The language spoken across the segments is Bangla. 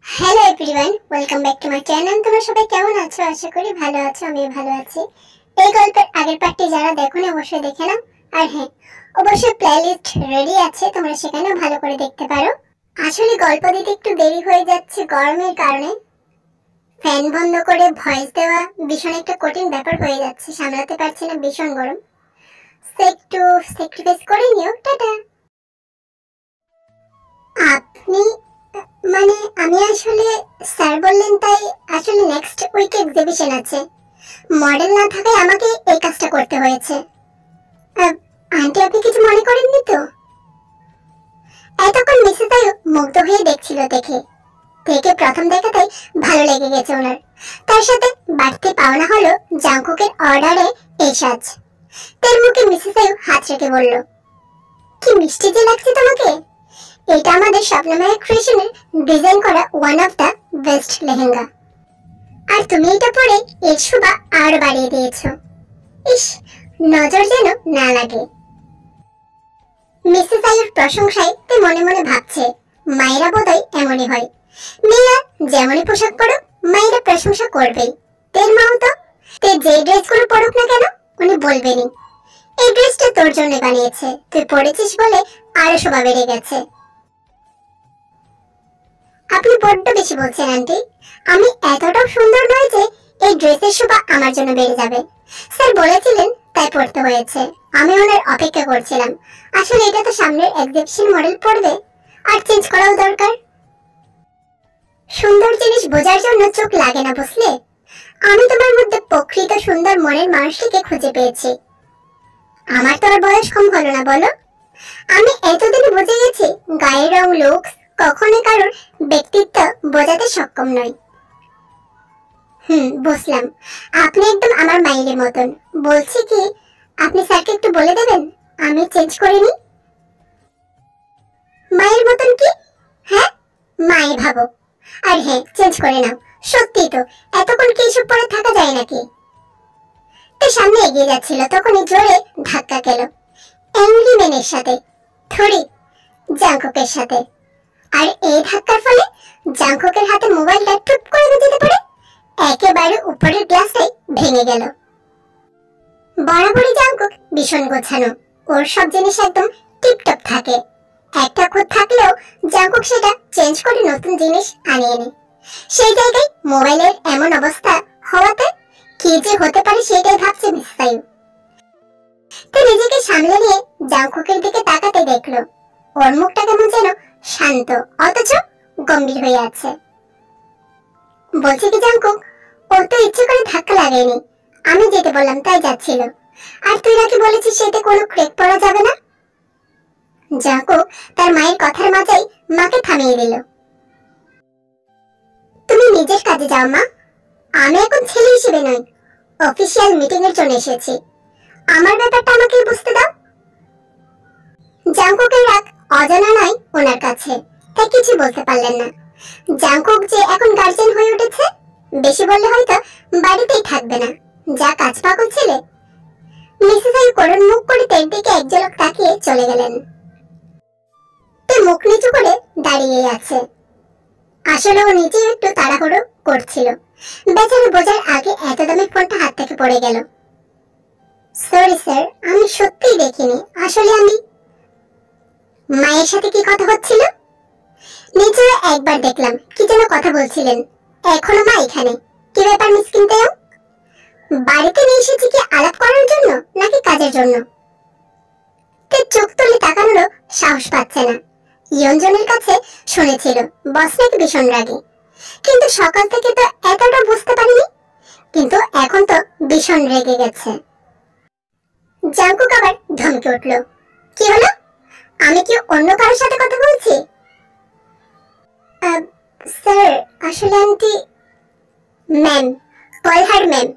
Hello everyone, welcome back to my channel. তোমরা সবাই কেমন আছো? আশা করি ভালো আছো। আমি ভালো আছি। এই গল্পের আগের পার্টটি যারা দেখোনি অবশ্যই দেখে নাও। আর হ্যাঁ, অবশ্যই প্লেলিস্ট রেডি আছে, তোমরা সেখানেও ভালো করে দেখতে পারো। আসলে গল্প দিতে একটু দেরি হয়ে যাচ্ছে গরমের কারণে। ফ্যান বন্ধ করে ভয়েস দেওয়া ভীষণ একটা কঠিন ব্যাপার হয়ে যাচ্ছে, সামলাতে পারছি না, ভীষণ গরম। একটু স্যাক্রিফাইস করে নিও। টাটা। আপনি মানে আমি আসলে স্যার বললেন, তাই আসলে নেক্সট উইকে এক্সিবিশন আছে। মডেল না থাকায় আমাকে এই কাজটা করতে হয়েছে। আন্টি, আপনি কিছু মনে করেননি তো? এতক্ষণ মিসেস আয়ু মুগ্ধ হয়ে দেখছিল। দেখে প্রথম দেখাতেই ভালো লেগে গেছে ওনার। তার সাথে বাড়তি পাওনা হলো জাংকুকের অর্ডারে এই সাজ। তার মুখে মিসেস আয়ু হাত রেখে বলল, কি মিষ্টি যে লাগছে তোমাকে। এটা আমাদের স্বপ্নময় ক্রিয়েশনের ডিজাইন করা one of the best lehenga. আর তুমি এটা পরে এর শোভা আরো বাড়িয়ে দিয়েছো। ইস, নজর যেন না লাগে। মিসেস আয়ুর প্রশংসায় তে মনে মনে ভাবছে, মায়েরা বোধহয় এমনই হয়। মেয়েরা যেমনই পোশাক পরুক, মায়েরা প্রশংসা করবেই। তের মাও তো, তে যে ড্রেসগুলো পরুক না কেন উনি বলবেনই, এই ড্রেসটা তোর জন্য বানিয়েছে, তুই পরেছিস বলে আরো শোভা বেড়ে গেছে। আপনি বড্ড বেশি বলছেন আন্টি। আমি এতটাও সুন্দর নয় যে এই ড্রেসের শোভা আমার জন্য বেড়ে যাবে। স্যার বলেছিলেন তাই পড়তে হয়েছে। আমি ওনার অপেক্ষা করছিলাম। আসলে এটা তো সামনের এক্সিবিশন মডেল পড়বে, আর চেঞ্জ করাও দরকার। সুন্দর জিনিস বোঝার জন্য চোখ লাগে না, বুঝলে? আমি তোমার মধ্যে প্রকৃত সুন্দর মনের মানুষটিকে খুঁজে পেয়েছি। আমার তো আর বয়স কম হলো না, বলো? আমি এতদিন বুঝে গেছি গায়ের রং, লুকস কখনো কারোর ব্যক্তিত্ব বোঝাতে সক্ষম নয়। বুঝলাম। আপনি একদম আমার মায়ের মতন। বলছি কি, আপনি স্যারকে একটু বলে দেবেন আমি চেঞ্জ করে নিই। মায়ের মতন কি? হ্যাঁ, মায়ে ভাবো। আর হ্যাঁ, চেঞ্জ করে নাও। সত্যি তো, এতক্ষণ কি এসব পরে থাকা যায় নাকি? তো সামনে এগিয়ে যাচ্ছিল, তখনই জোরে ধাক্কা খেল অ্যাংরি ম্যানের সাথে, থরি জাংকুকের সাথে। আর এই ধাক্কার ফলে জাংকুকের হাতে মোবাইলটা টুপ করে যেতে পারে একেবারে উপরের গ্লাসটাই ভেঙে গেল। বরাবরই জাংকুক ভীষণ গোছানো, ওর সব জিনিস একদম টিপটপ থাকে। একটা খুঁত থাকলেও জাংকুক সেটা চেঞ্জ করে নতুন জিনিস আনিয়ে নেয়। সেই জায়গায় মোবাইলের এমন অবস্থা হওয়াতে কি যে হতে পারে সেটাই ভাবছে মিসেস আয়ু। তো নিজেকে সামলে নিয়ে জাংকুকের দিকে তাকাতে দেখলো ওর মুখটা কেমন যেন শান্ত অথচ গম্ভীর হয়ে আছে। বলছে কি জাংকুক, ও তো ইচ্ছে করে ধাক্কা লাগায়নি, আমি যেতে বললাম তাই যাচ্ছিল। আর তুই নাকি বলেছিস সেটা কোনো ক্রেক পড়া যাবে না। জাংকুক তার মায়ের কথার মাঝেই মাকে থামিয়ে দিল। তুমি নিজের কাজে যাও মা, আমি এখন ছেলে হিসেবে নই, অফিসিয়াল মিটিং এর জন্য এসেছি। আমার ব্যাপারটা আমাকে বুঝতে দাও। জাংকুকের রাগ অজানা নয় ওনার কাছে, তাই কিছু বলতে পারলেন না। জাংকুক যে এখন গার্জেন হয়ে উঠেছে, বেশি বললে হয়তো বাড়িতেই থাকবে না। যা কাজ পাগল ছেলে। মিসেস আয়ু করুণ মুখ করে তের দিকে এক ঝলক তাকিয়ে চলে গেলেন। তে মুখ নিচু করে দাঁড়িয়ে আছে। আসলে ও নিজেও একটু তাড়াহুড়ো করছিল। বেচারা বোঝার আগে এত দামি ফোনটা হাত থেকে পড়ে গেল। সরি স্যার, আমি সত্যিই দেখিনি। আসলে আমি মায়ের সাথে কি কথা হচ্ছিল? নিজেও একবার দেখলাম কি যেন কথা বলছিলেন। এখনো মা এখানে? কি ব্যাপার মিসকিন তেও? বাড়িতে নিয়ে এসেছি কি আলাপ করার জন্য নাকি কাজের জন্য? তে চোখ তুলে তাকানোর সাহস পাচ্ছে না। ইয়ঞ্জনের কাছে শুনেছিল বস নাকি ভীষণ রাগী, কিন্তু সকাল থেকে তো এতটা বুঝতে পারিনি। কিন্তু এখন তো ভীষণ রেগে গেছে। জাংকুক আবার ধমকে উঠল, কি হলো? আমি কি অন্য কারোর সাথে কথা বলছি? স্যার, আসলে aunty, ma'am, call her ma'am.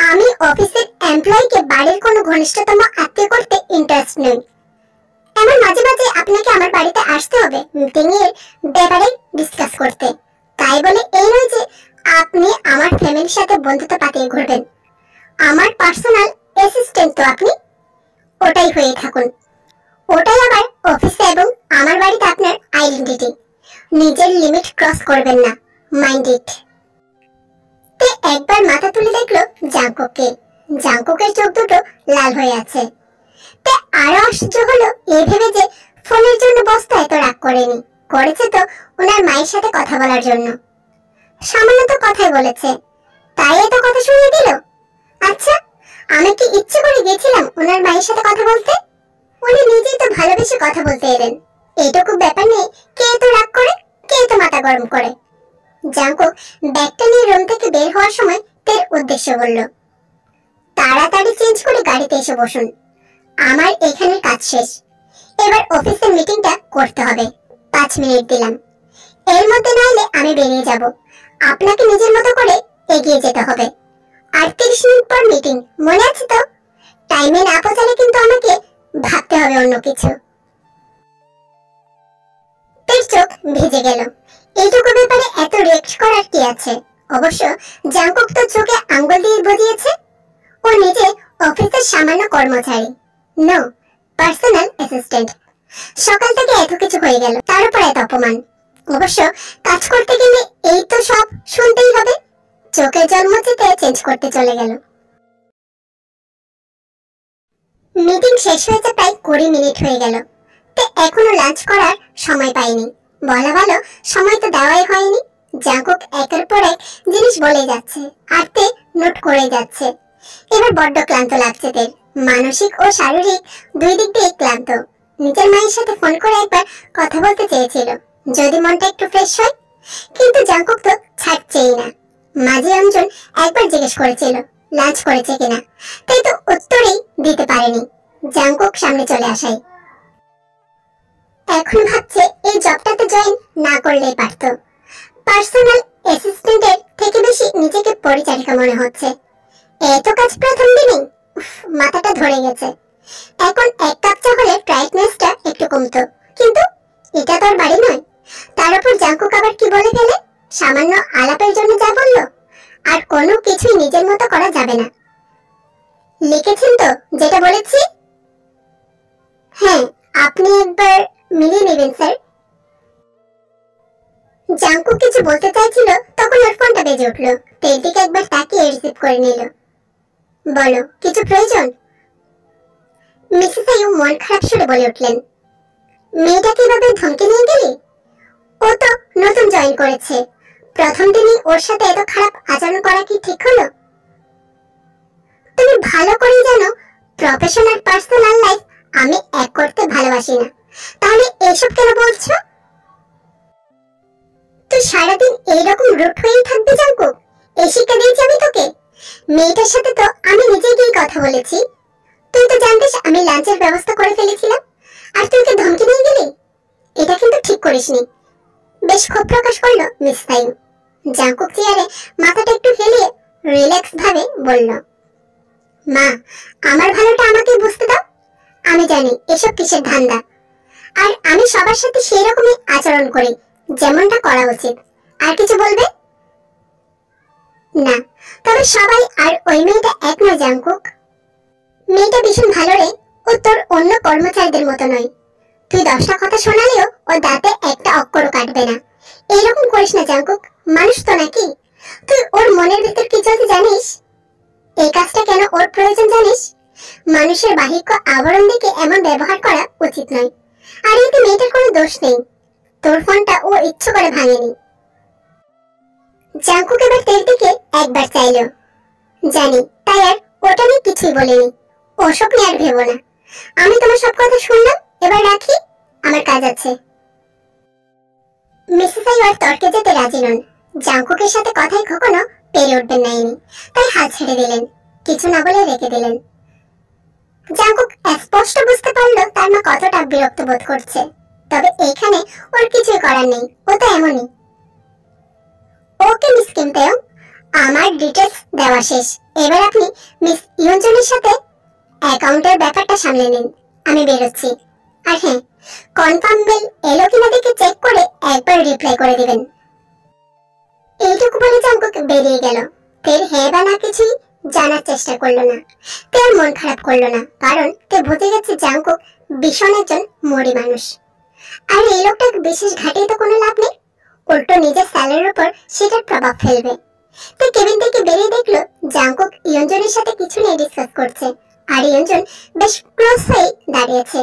আমি অফিসের এমপ্লয়িকে বাড়ির কোনো ঘনিষ্ঠতম আত্মীয় করতে ইন্টারেস্ট নই। এমন মাঝে মাঝে আপনাকে আমার বাড়িতে আসতে হবে মিটিং এর ব্যাপারে ডিসকাস করতে। তাই বলে এই নয় যে আপনি আমার ফ্যামিলির সাথে বন্ধুত্ব পাতিয়ে ঘুরবেন। আমার পার্সোনাল অ্যাসিস্ট্যান্ট তো আপনি, ওটাই হয়ে থাকুন। ওটাই আবার অফিসে এবং আমার বাড়িতে আপনার আইডেন্টিটি। নিজের লিমিট ক্রস করবেন না, মাইন্ড ইট। তে একবার মাথা তুলে দেখলো জাংকুককে। জাংকুকের চোখ দুটো লাল হয়ে আছে। তে আরো আশ্চর্য হলো এই ভেবে যে ফোনের জন্য বস্তা এত রাগ করেনি, করেছে তো ওনার মায়ের সাথে কথা বলার জন্য। সামান্য তো কথাই বলেছে, তাই এত কথা শুনিয়ে দিল। আচ্ছা, আমি কি ইচ্ছে করে গেছিলাম ওনার মায়ের সাথে কথা বলতে? উনি নিজেই তো ভালোবেসে কথা বলতে এলেন, এইটুকু ব্যাপার নিয়ে কে এত রাগ করে, কে এত মাথা গরম করে? জাংকুক ব্যাগটা নিয়ে রুম থেকে বের হওয়ার সময় তের উদ্দেশ্য বলল, তাড়াতাড়ি চেঞ্জ করে গাড়িতে এসে বসুন, আমার এখানের কাজ শেষ, এবার অফিসের মিটিংটা করতে হবে। 5 মিনিট দিলাম, এর মধ্যে নইলে আমি বেরিয়ে যাব। আপনাকে নিজের মতো করে এগিয়ে যেতে হবে। আর 30 মিনিট পর মিটিং, মনে আছে তো? টাইমে না পৌঁছালে কিন্তু আমাকে ভাবতে হবে অন্য কিছু। তের চোখ ভিজে গেল। এইটুকু ব্যাপারে এত রিয়েক্ট করার কি আছে? অবশ্য জাংকুক তো চোখে আঙ্গুল দিয়ে বুঝিয়েছে ও নিজে অফিসের সামান্য কর্মচারী, নো পার্সোনাল অ্যাসিস্ট্যান্ট। সকাল থেকে এত কিছু হয়ে গেল, তার উপর এত অপমান। অবশ্য কাজ করতে গেলে এই তো সব শুনতেই হবে। চোখের জল মুছতে চেঞ্জ করতে চলে গেল। মিটিং শেষ হয়েছে প্রায় 20 মিনিট হয়ে গেল। তে এখনো লাঞ্চ করার সময় পাইনি। বলা ভালো সময় তো দেওয়াই হয়নি। জাংকুক একের পর এক জিনিস বলে যাচ্ছে আর তে নোট করে যাচ্ছে। এবার বড্ড ক্লান্ত লাগছে তের, মানসিক ও শারীরিক দুই দিক দিয়ে ক্লান্ত। নিজের মায়ের সাথে ফোন করে একবার কথা বলতে চেয়েছিল, যদি মনটা একটু ফ্রেশ হয়, কিন্তু জাংকুক তো ছাড়ছেই না। মাঝে অঞ্জন একবার জিজ্ঞেস করেছিল লাঞ্চ করেছে কিনা, তাই তো উত্তরেই দিতে পারেনি। জাংকুক সামনে চলে আসায় এখন ভাবছে এই জবটাতে জয়েন না করলেই পারত। পার্সোনাল অ্যাসিস্ট্যান্টের থেকে বেশি নিজেকে পরিচারিকা মনে হচ্ছে। এত কাজ প্রথম দিনেই, মাথাটা ধরে গেছে। এখন 1 কাপ চা হলে ব্রাইটনেসটা একটু কমতো, কিন্তু এটা তো আর বাড়ি নয়। তার উপর জাংকুক আবার কি বলে গেলে, সামান্য আলাপের জন্য যা বললো, আর কোনো কিছুই নিজের মতো করা যাবে না। লিখেছেন তো যেটা বলেছি? হ্যাঁ, আপনি একবার মিলিয়ে নেবেন স্যার। জাংকুক কিছু বলতে চাইছিল, তখন ওর ফোনটা বেজে উঠলো। তের দিকে একবার তাকিয়ে রিসিভ করে নিল। বলো, কিছু প্রয়োজন? মিসেস আইয়ু মন খারাপ সুরে বলে উঠলেন, মেয়েটা কিভাবে ধমকে নিয়ে গেলি? ও তো নতুন জয়েন করেছে, প্রথম দিনই ওর সাথে এত খারাপ আচরণ করা কি ঠিক হলো? তুমি ভালো করেই জানো প্রফেশন আর পার্সোনাল লাইফ আমি এক করতে ভালোবাসি না, তাহলে এসব কেন বলছো? তুই সারাদিন এইরকম রুট হয়েই থাকবি জাংকুক? এই শিক্ষা দিয়েছি আমি তোকে? মেয়েটার সাথে তো আমি নিজে গিয়ে কথা বলেছি। তুই তো জানতিস আমি লাঞ্চের ব্যবস্থা করে ফেলেছিলাম, আর তুই ওকে ধমকি নিয়ে গেলি। এটা কিন্তু ঠিক করিসনি। বেশ ক্ষোভ প্রকাশ করলো মিস তাইম। জাংকুক চেয়ারে মাথাটা একটু হেলিয়ে রিল্যাক্স ভাবে বলল, মা, আমার ভালোটা আমাকে বুঝতে দাও। আমি জানি এসব কিসের ধান্দা, আর আমি সবার সাথে সেই রকমই আচরণ করি যেমনটা করা উচিত। আর কিছু বলবে? না, তবে সবাই আর ওই মেয়েটা এক নয় জাংকুক। মেয়েটা ভীষণ ভালো রে, ও তোর অন্য কর্মচারীদের মতো নয়। তুই 10টা কথা শোনালেও ও দাঁতে একটা অক্ষরও কাটবে না। এইরকম করিস না জাংকুক, মানুষ তো নাকি। তুই ওর মনের ভিতর কি চলতে জানিস? এই কাজটা কেন ওর প্রয়োজন জানিস? মানুষের বাহিক আবরণ দেখে এমন ব্যবহার করা উচিত নয়। আর এতে মেয়েটার কোনো দোষ নেই, তোর ফোনটা ও ইচ্ছে করে ভাঙেনি। জাংকুক এবার তের দিকে একবার চাইল। জানি, তাই আর ওটা নিয়ে কিছুই বলিনি। ওসব নিয়ে আর ভেবো না। আমি তোমার সব কথা শুনলাম, এবার রাখি, আমার কাজ আছে। মিসেস আইয়ু আর তর্কে যেতে রাজি নন। জাংকুকের সাথে কথাই কখনো পেরে উঠবেন না ইনি, তাই হাল ছেড়ে দিলেন, কিছু না বলে রেখে দিলেন। জাংকুক স্পষ্ট বুঝতে পারলো তার মা কতটা বিরক্ত বোধ করছে, তবে এইখানে ওর কিছুই করার নেই, ও তো এমনই। ওকে মিস কিম তেয়ং, আমার ডিটেইলস দেওয়া শেষ। এবার আপনি মিস ইয়ঞ্জনের সাথে অ্যাকাউন্টের ব্যাপারটা সামলে নিন, আমি বেরোচ্ছি। আর হ্যাঁ, কনফার্ম মেল এলো কিনা দেখে চেক করে একবার রিপ্লাই করে দিবেন। এইটুকু বলে জাংকুক বেরিয়ে গেল। তের হ্যাঁ বা না কিছুই জানার চেষ্টা করলো না। তের মন খারাপ করলো না, কারণ তে বুঝে গেছে জাংকুক ভীষণ একজন মরি মানুষ। আর এই লোকটাকে বিশেষ ঘাটিয়ে তো কোনো লাভ নেই, উল্টো নিজের স্যালারির উপর সেটার প্রভাব ফেলবে। তাই কেবিন থেকে বেরিয়ে দেখলো জাংকুক ইয়ঞ্জনের সাথে কিছু নিয়ে ডিসকাস করছে, আর ইয়ঞ্জন বেশ ক্লোজ হয়ে দাঁড়িয়েছে।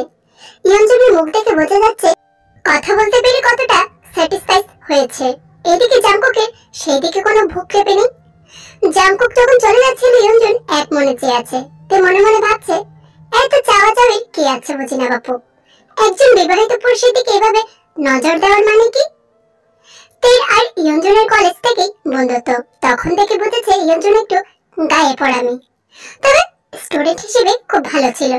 ইয়ঞ্জনের মুখ দেখে বোঝা যাচ্ছে কথা বলতে পেরে কতটা স্যাটিসফাই হয়েছে। এদিকে জাংকুকের সেই দিকে কোনো ভ্রুক্ষেপ নেই। জাংকুক যখন চলে যাচ্ছিল ইয়ঞ্জন এক মনে চেয়ে আছে, তে মনে মনে ভাবছে এত চাওয়া চাওয়ির কি আছে বুঝি না বাপু, একজন বিবাহিত পুরুষের দিকে এভাবে নজর দেওয়ার মানে কি? তের আর ইয়ঞ্জনের কলেজ থেকেই বন্ধুত্ব, তখন থেকে বুঝেছে ইয়ঞ্জন একটু গায়ে পড়ামি, তবে স্টুডেন্ট হিসেবে খুব ভালো ছিল।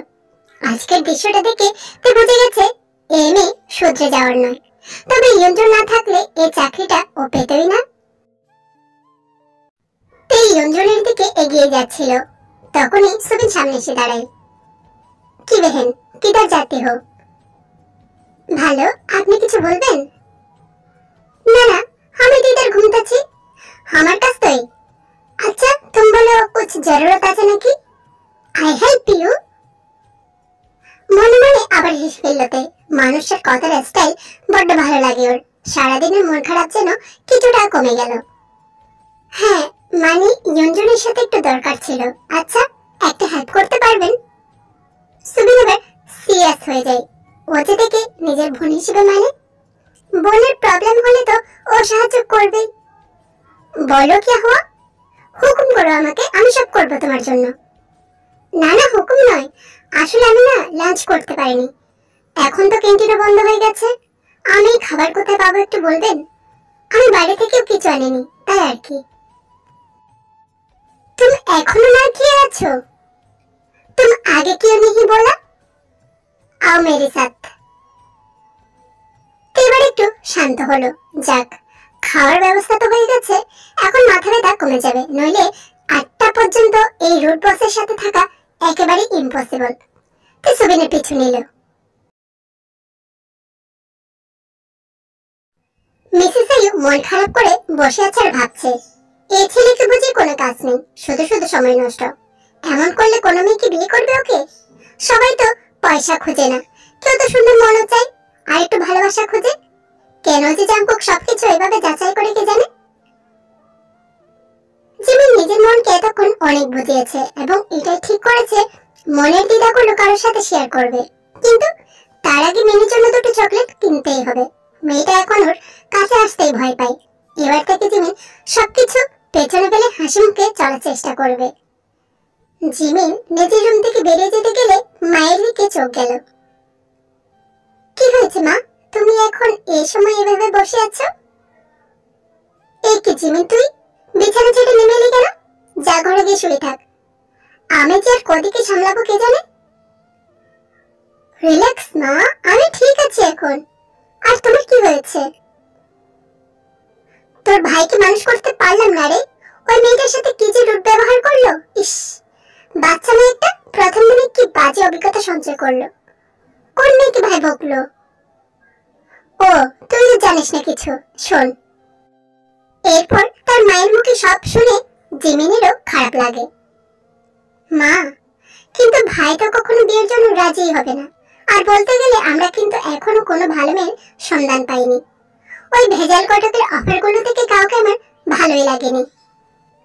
আজকের দৃশ্যটা দেখে তে বুঝে গেছে এই মেয়ে শুধরে যাওয়ার নয়, তবে ইয়ঞ্জন না থাকলে এই চাকরিটা ও পেতই না। তে ইয়ঞ্জনের দিকে এগিয়ে যাচ্ছিল, তখনই সুবিন সামনে এসে দাঁড়ায়। কি বেহেন, কিদার যাতে হো? ভালো, আপনি কিছু বলবেন? না না, আমি তো ইধার ঘুমতাছি, আমার কাছ তোই। আচ্ছা तुम बोलो कुछ जरूरत আছে নাকি? I help you. মনে মনে আবার হেসে ফেলতে, মানুষের কথার স্টাইল বড্ড ভালো লাগে ওর। সারাদিনের মন খারাপ যেন কিছুটা কমে গেল। হ্যাঁ মানে ইয়ঞ্জনের সাথে একটু দরকার ছিল। আচ্ছা একটা হেল্প করতে পারবেন? সুবিন এবার সিরিয়াস হয়ে যায়। ও যে দেখে নিজের বোন হিসেবে মানে, বোনের প্রবলেম হলে তো ও সাহায্য করবেই। বলো কি হুয়া? হুকুম করো আমাকে, আমি সব করব তোমার জন্য। না না হুকুম নয়, আসলে আমি না লাঞ্চ করতে পারিনি, এখন তো ক্যান্টিনও বন্ধ হয়ে গেছে। আমি খাবার কোথায় পাবো একটু বলবেন? আমি বাইরে থেকেও কিছু আনিনি, তাই আর কি। তুমি এখনো না খেয়ে আছো? তুমি আগে क्यों नहीं बोला? आओ मेरे साथ। এবার একটু শান্ত হলো। যাক, খাওয়ার ব্যবস্থা তো হয়ে গেছে, এখন মাথা ব্যথা কমে যাবে, নইলে 8টা পর্যন্ত এই রুট বসের সাথে থাকা একেবারে ইম্পসিবল। তো সুবিনের পিছু নিল। মিসেস আইয়ু মন খারাপ করে বসে আছে আর ভাবছে, এই ছেলেকে বুঝি কোনো কাজ নেই, শুধু শুধু সময় নষ্ট। এমন করলে কোনো মেয়ে কি বিয়ে করবে ওকে? সবাই তো পয়সা খোঁজে না, কেউ তো সুন্দর মনও চায়, আর একটু ভালোবাসা খোঁজে। কেন যে জাংকুক সবকিছু এভাবে যাচাই করে কে জানে? জিমিন নিজের মনকে এতক্ষণ অনেক বুঝিয়েছে এবং এটাই ঠিক করেছে মনের দ্বিধাগুলো কারোর সাথে শেয়ার করবে, কিন্তু তার আগে মিনির জন্য দুটো চকলেট কিনতেই হবে। মেয়েটা এখন ওর কাছে আসতেই ভয় পায়। এবার থেকে জিমিন সবকিছু পেছনে ফেলে হাসি মুখে চলার চেষ্টা করবে। জিমিন নিজের রুম থেকে বেরিয়ে যেতে গেলে মায়ের দিকে চোখ গেল। কি হয়েছে মা, তুমি এখন এই সময় এভাবে বসে আছো? এই কি জিমিন, তুই বিছানা ছেড়ে নেমে এলি কেন? যা ঘরে গিয়ে শুয়ে থাক, আমি যে আর কদিকে সামলাবো কে জানে। রিল্যাক্স মা, আমি ঠিক আছি এখন। আর তোমার কি হয়েছে? তোর ভাইকে মানুষ করতে পারলাম না রে, ওই মেয়েটার সাথে কি যে রূপ ব্যবহার করলো। ইস, বাচ্চা মেয়েটা প্রথম দিনে কি বাজে অভিজ্ঞতা সঞ্চয় করলো। কোন মেয়েকে ভাই বকলো? ও, তুই তো জানিস না কিছু, শোন। এরপর তার মায়ের মুখে সব শুনে জিমিনেরও খারাপ লাগে। মা, কিন্তু ভাই তো কখনো বিয়ের জন্য রাজিই হবে না, আর বলতে গেলে আমরা কিন্তু এখনো কোনো ভালো মেয়ের সন্ধান পাইনি। ওই ভেজাল কটকের অফারগুলো থেকে কাউকে আমার ভালোই লাগেনি,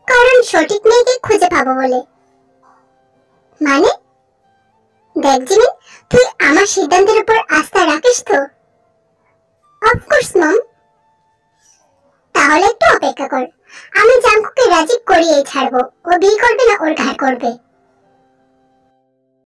কারণ সঠিক মেয়েকে খুঁজে পাবো বলে। মানে দেখ জিমিন, তুই আমার সিদ্ধান্তের উপর আস্থা রাখিস তো? অফকোর্স মম। তাহলে একটু অপেক্ষা কর, আমি জাংকুককে রাজি করিয়েই ছাড়বো, ও বিয়ে করবে না ওর ঘাড় করবে।